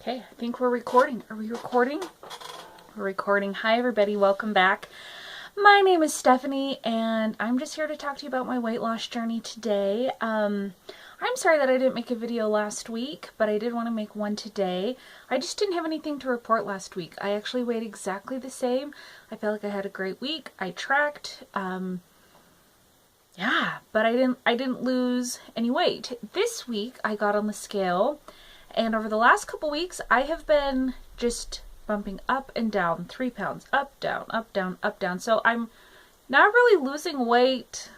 Okay, I think we're recording. Are we recording? We're recording. Hi everybody, welcome back. My name is Stephanie and I'm just here to talk to you about my weight loss journey today. I'm sorry that I didn't make a video last week, but I did want to make one today. I just didn't have anything to report last week. I actually weighed exactly the same. I felt like I had a great week. I tracked, yeah, but I didn't lose any weight. This week I got on the scale, and over the last couple weeks I have been just bumping up and down, 3 pounds, up, down, up, down, up, down. So I'm not really losing weight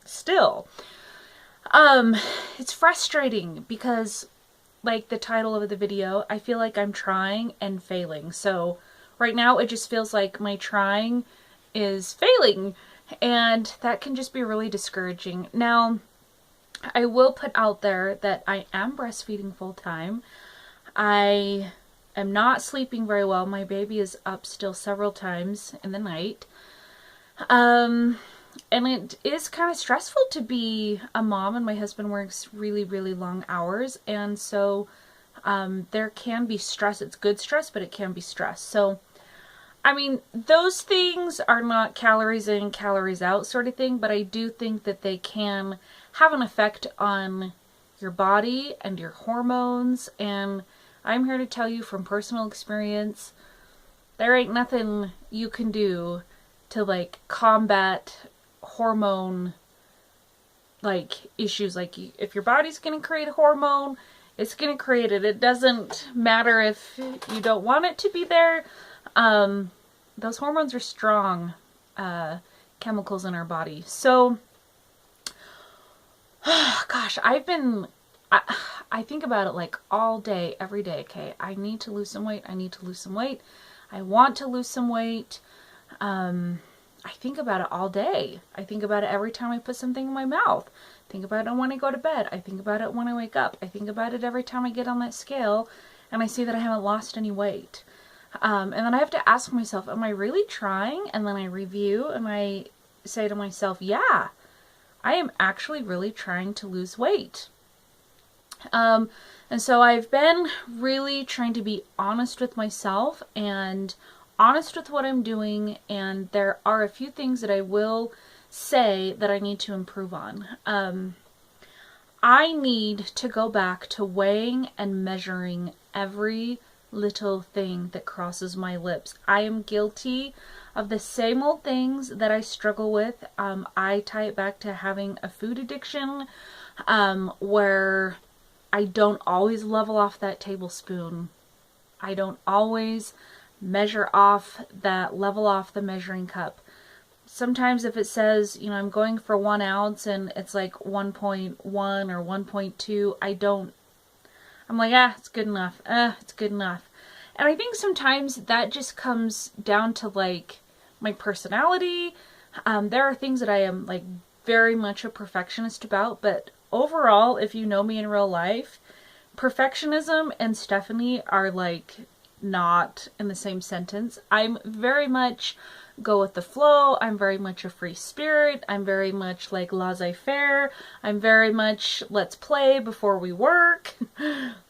still. It's frustrating because, like the title of the video, I feel like I'm trying and failing. So right now it just feels like my trying is failing, and that can just be really discouraging. Now, I will put out there that I am breastfeeding full time. I am not sleeping very well. My baby is up still several times in the night. And it is kind of stressful to be a mom, and my husband works really, really long hours. And so there can be stress. It's good stress, but it can be stress. So, I mean, those things are not calories in, calories out sort of thing, but I do think that they can have an effect on your body and your hormones. And I'm here to tell you from personal experience, there ain't nothing you can do to like combat hormone like issues. Like, if your body's going to create a hormone, it's going to create it. It doesn't matter if you don't want it to be there. Those hormones are strong chemicals in our body. So, gosh, I think about it like all day, every day. Okay, I need to lose some weight. I need to lose some weight. I want to lose some weight. I think about it all day. I think about it every time I put something in my mouth. I think about it when I go to bed. I think about it when I wake up. I think about it every time I get on that scale and I see that I haven't lost any weight. And then I have to ask myself, am I really trying? And then I review and I say to myself, yeah, I am actually really trying to lose weight. And so I've been really trying to be honest with myself and honest with what I'm doing. And there are a few things that I will say that I need to improve on. I need to go back to weighing and measuring every little thing that crosses my lips. I am guilty of the same old things that I struggle with. I tie it back to having a food addiction, where I don't always level off that tablespoon. I don't always measure off that, level off the measuring cup. Sometimes if it says, you know, I'm going for 1 ounce and it's like 1.1 or 1.2, I'm like, it's good enough. It's good enough. And I think sometimes that just comes down to like my personality. There are things that I am like very much a perfectionist about, but overall, if you know me in real life, perfectionism and Stephanie are like not in the same sentence. I'm very much go with the flow. I'm very much a free spirit. I'm very much like laissez-faire. I'm very much let's play before we work.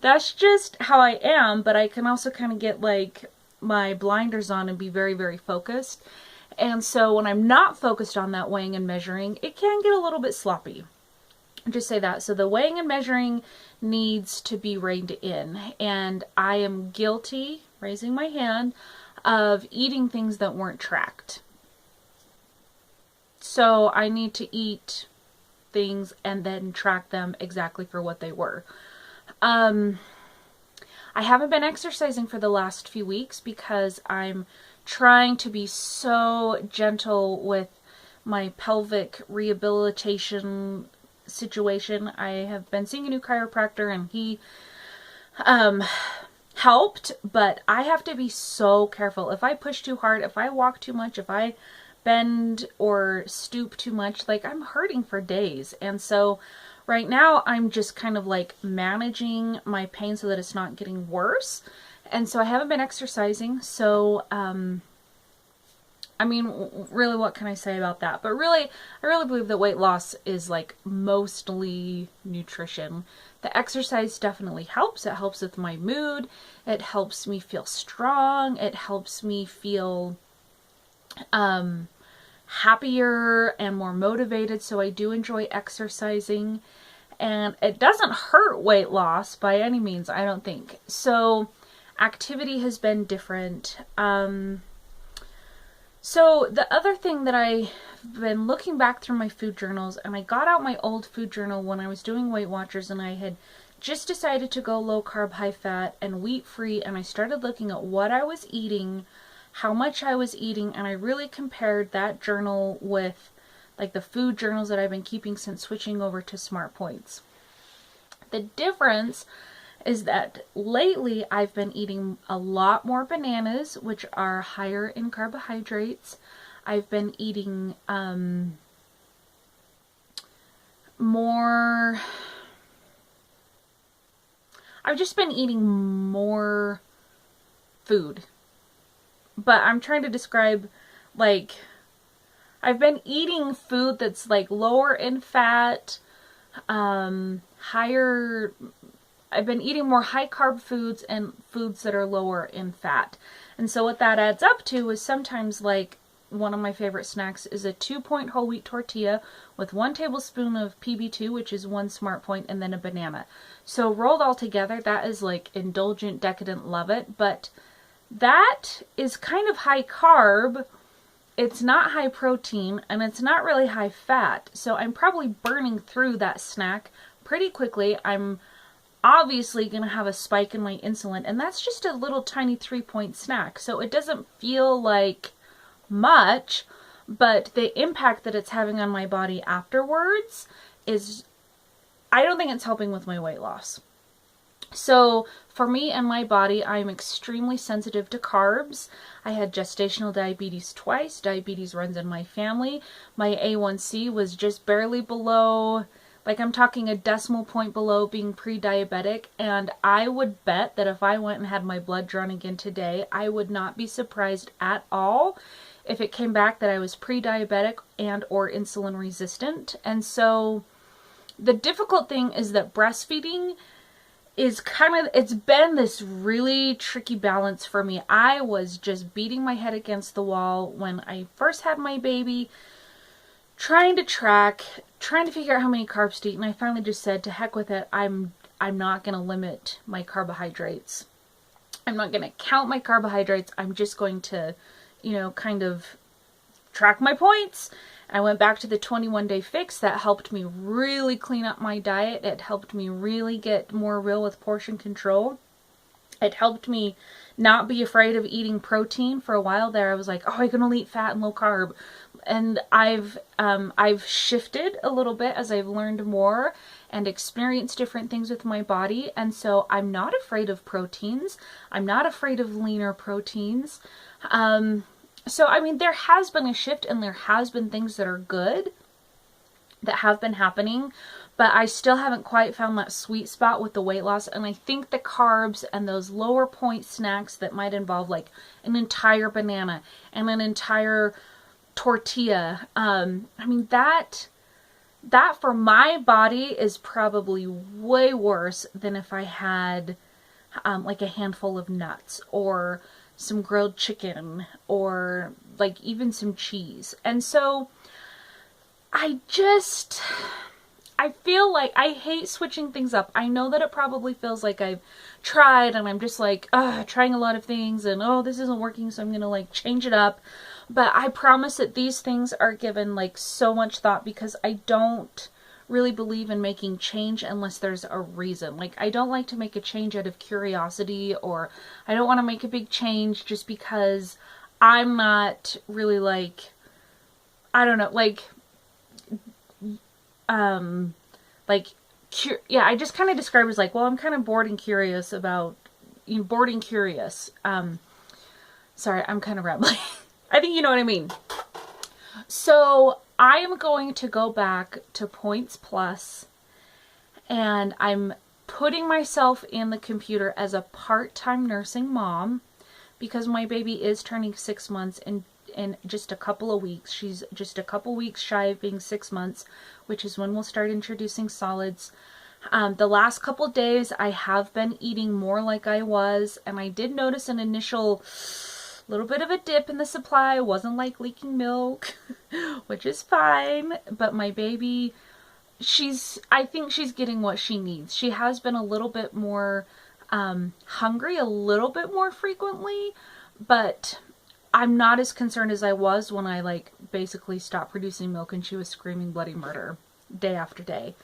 That's just how I am, but I can also kind of get like my blinders on and be very, very focused. And so when I'm not focused on that weighing and measuring, it can get a little bit sloppy. Just say that. So the weighing and measuring needs to be reined in. And I am guilty, raising my hand, of eating things that weren't tracked. So I need to eat things and then track them exactly for what they were. I haven't been exercising for the last few weeks because I'm trying to be so gentle with my pelvic rehabilitation situation. I have been seeing a new chiropractor and he helped, but I have to be so careful. If I push too hard, if I walk too much, if I bend or stoop too much, like I'm hurting for days. And so right now I'm just kind of like managing my pain so that it's not getting worse. And so I haven't been exercising. So, I mean, really, what can I say about that? But really, I really believe that weight loss is like mostly nutrition. The exercise definitely helps. It helps with my mood. It helps me feel strong. It helps me feel happier and more motivated. So I do enjoy exercising, and it doesn't hurt weight loss by any means, I don't think. So activity has been different. So the other thing that I've been looking back through my food journals, and I got out my old food journal when I was doing Weight Watchers, and I had just decided to go low carb, high fat, and wheat free, and I started looking at what I was eating, how much I was eating, and I really compared that journal with like the food journals that I've been keeping since switching over to SmartPoints. The difference is that lately I've been eating a lot more bananas, which are higher in carbohydrates. I've been eating more. I've just been eating more food. But I'm trying to describe, like, I've been eating food that's like lower in fat, higher. I've been eating more high carb foods and foods that are lower in fat. And so what that adds up to is sometimes, like, one of my favorite snacks is a 2-point whole wheat tortilla with 1 tablespoon of PB2, which is 1 SmartPoint, and then a banana. So rolled all together, that is like indulgent, decadent, love it. But that is kind of high carb. It's not high protein, and it's not really high fat. So I'm probably burning through that snack pretty quickly. I'm obviously going to have a spike in my insulin, and that's just a little tiny 3-point snack. So it doesn't feel like much, but the impact that it's having on my body afterwards is, I don't think it's helping with my weight loss. So for me and my body, I'm extremely sensitive to carbs. I had gestational diabetes twice. Diabetes runs in my family. My A1C was just barely below, like, I'm talking a decimal point below being pre-diabetic, and I would bet that if I went and had my blood drawn again today, I would not be surprised at all if it came back that I was pre-diabetic and or insulin resistant. And so the difficult thing is that breastfeeding is it's been this really tricky balance for me. I was just beating my head against the wall when I first had my baby, trying to figure out how many carbs to eat, and I finally just said, to heck with it, I'm not going to limit my carbohydrates. I'm not going to count my carbohydrates. I'm just going to, kind of track my points. I went back to the 21-day fix. That helped me really clean up my diet. It helped me really get more real with portion control. It helped me not be afraid of eating protein. For a while there, I was like, oh, I can only eat fat and low carb. And I've shifted a little bit as I've learned more and experienced different things with my body. And so I'm not afraid of proteins. I'm not afraid of leaner proteins. So, I mean, there has been a shift, and there has been things that are good that have been happening, but I still haven't quite found that sweet spot with the weight loss. And I think the carbs and those lower point snacks that might involve like an entire banana and an entire tortilla, I mean, that for my body is probably way worse than if I had like a handful of nuts or some grilled chicken or like even some cheese. And so I feel like I hate switching things up. I know that it probably feels like I've tried and I'm just like, trying a lot of things and, oh, this isn't working, so I'm going to like change it up. But I promise that these things are given like so much thought, because I don't really believe in making change unless there's a reason. Like, I don't like to make a change out of curiosity, or I don't want to make a big change just because I'm not really like, I don't know, I just kind of describe it as like, well, I'm kind of bored and curious about, bored and curious. Sorry, I'm kind of rambling. I think you know what I mean. So I am going to go back to Points Plus, and I'm putting myself in the computer as a part-time nursing mom, because my baby is turning 6 months in just a couple of weeks. She's just a couple weeks shy of being 6 months, which is when we'll start introducing solids. The last couple days I have been eating more like I was, and I did notice an initial little bit of a dip in the supply. I wasn't like leaking milk, which is fine, but my baby, I think she's getting what she needs. She has been a little bit more hungry a little bit more frequently, but I'm not as concerned as I was when I like basically stopped producing milk and she was screaming bloody murder day after day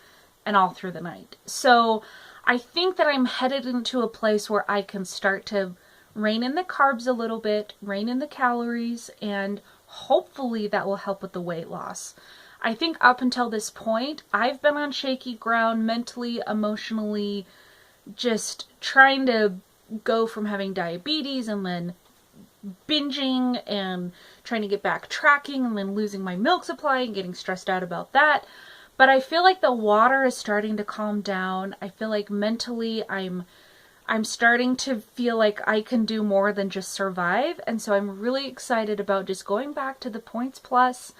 and all through the night. So I think that I'm headed into a place where I can start to rein in the carbs a little bit, rein in the calories, and hopefully that will help with the weight loss. I think up until this point, I've been on shaky ground mentally, emotionally, just trying to go from having diabetes and then binging and trying to get back tracking and then losing my milk supply and getting stressed out about that. But I feel like the water is starting to calm down. I feel like mentally I'm starting to feel like I can do more than just survive. And so I'm really excited about just going back to the Points Plus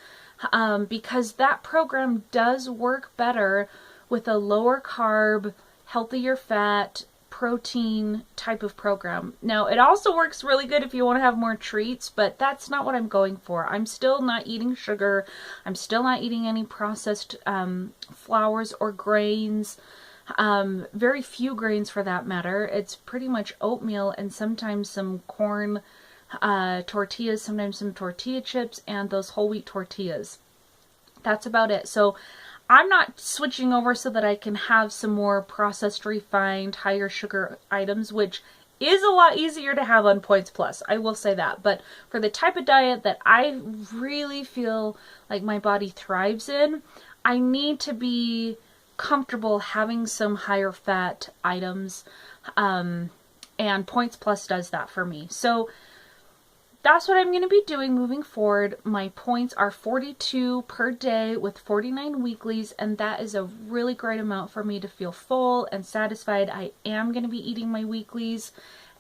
because that program does work better with a lower carb, healthier fat, protein type of program. Now, it also works really good if you want to have more treats, but that's not what I'm going for. I'm still not eating sugar. I'm still not eating any processed flours or grains. Very few grains for that matter. It's pretty much oatmeal and sometimes some corn tortillas, sometimes some tortilla chips, and those whole wheat tortillas. That's about it. So I'm not switching over so that I can have some more processed, refined, higher sugar items, which is a lot easier to have on Points Plus. I will say that. But for the type of diet that I really feel like my body thrives in, I need to be comfortable having some higher fat items. And Points Plus does that for me. So that's what I'm going to be doing moving forward. My points are 42 per day with 49 weeklies, and that is a really great amount for me to feel full and satisfied. I am going to be eating my weeklies,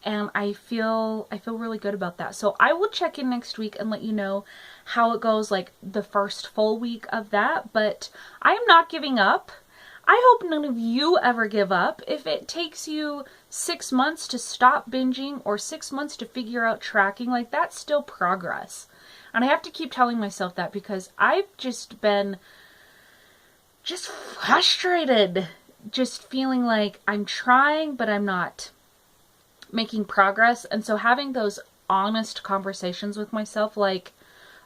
and I feel really good about that. So I will check in next week and let you know how it goes, like the first full week of that, but I am not giving up. I hope none of you ever give up. If it takes you 6 months to stop binging or 6 months to figure out tracking, like that's still progress. And I have to keep telling myself that because I've just been frustrated, just feeling like I'm trying, but I'm not making progress. And so having those honest conversations with myself, like,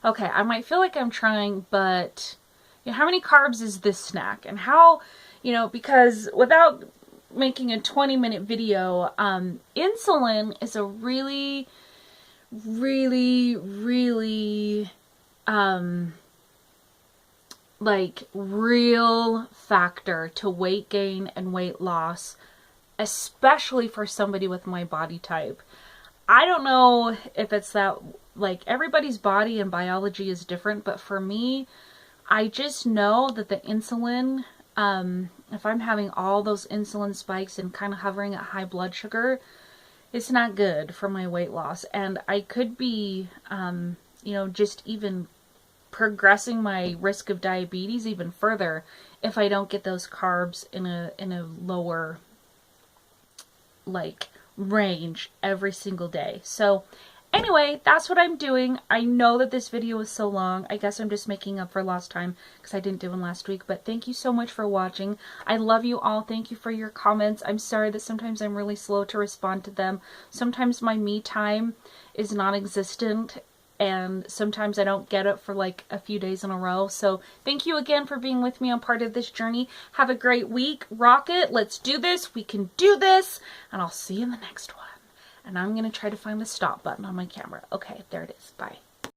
okay, I might feel like I'm trying, but you know, how many carbs is this snack? And how, you know, because without making a 20-minute video, insulin is a really like real factor to weight gain and weight loss, especially for somebody with my body type. I don't know if it's that, like, everybody's body and biology is different, but for me, I just know that the insulin, if I'm having all those insulin spikes and kind of hovering at high blood sugar, it's not good for my weight loss. And I could be, you know, just even progressing my risk of diabetes even further if I don't get those carbs in a lower, like, range every single day. So anyway, that's what I'm doing. I know that this video was so long. I guess I'm just making up for lost time because I didn't do one last week. But thank you so much for watching. I love you all. Thank you for your comments. I'm sorry that sometimes I'm really slow to respond to them. Sometimes my me time is non-existent. And sometimes I don't get it for like a few days in a row. So thank you again for being with me on part of this journey. Have a great week. Rock it. Let's do this. We can do this. And I'll see you in the next one. And I'm going to try to find the stop button on my camera. Okay, there it is. Bye.